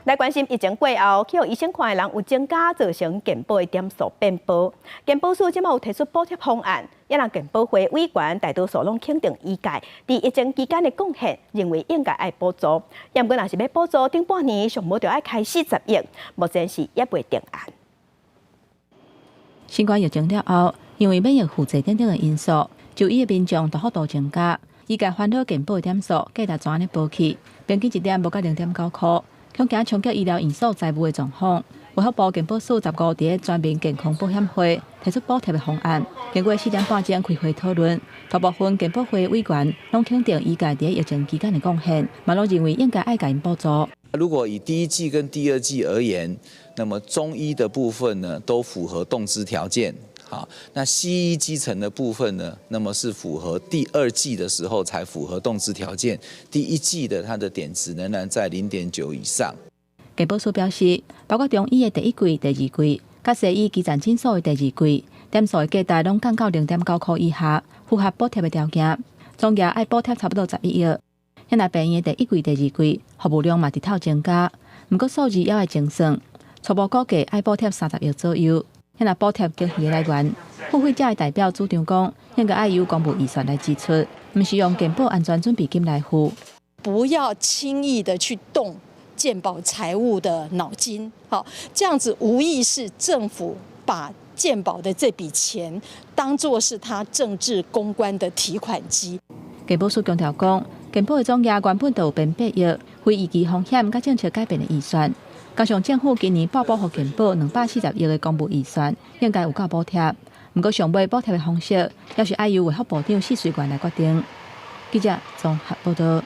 来关心疫情过后，去互医生看的人有增加，造成健保的点数变薄。健保署即马有提出补贴方案，也让健保会委员大多数拢肯定医界伫疫情期间的贡献，认为应该爱补助。要不若是要补助，顶半年上无就要开40亿，目前是也未定案。新冠疫情了后，因为免疫负债等等的因素，就医的民众大幅度增加，医界烦恼健保的点数计值怎安尼补起，平均一点无到0.9块。恐惊冲击医疗因素财务的状况，卫福部健保署15日伫全民健康保险会提出补贴的方案，经过4点半钟开会讨论，大部分健保会委员拢肯定医界伫疫情期间的贡献，嘛拢认为应该爱给因补助。如果以第一季跟第二季而言，那么中医的部分呢都符合动资条件。好，那西医基层的部分呢，那么是符合第二季的时候才符合动资条件，第一季的它的点值仍然在0.9以上。健保署表示，包括中医的第一季、第二季，甲西医基层诊所的第二季，点数的价值拢降到0.9块以下，符合补贴的条件，总额爱补贴差不多11亿。现在病院的第一季、第二季服务量嘛直头增加，不过数字也要精算，初步估计爱补贴30亿左右。现在补贴经费的来源，付费者的代表主张讲，应该爱由公务预算来支出，不是用健保安全准备金来付。不要轻易的去动健保财务的脑筋，好，这样子无疑是政府把健保的这笔钱当作是他政治公关的提款机。健保署强调讲，健保的总额原本就有变8亿，非预期风险甲政策改变的预算。加上政府今年报补给健保240亿的公务预算，应该有够补贴。不过上尾补贴的方式，要是爱由卫福部长许水源来决定。记者综合报道。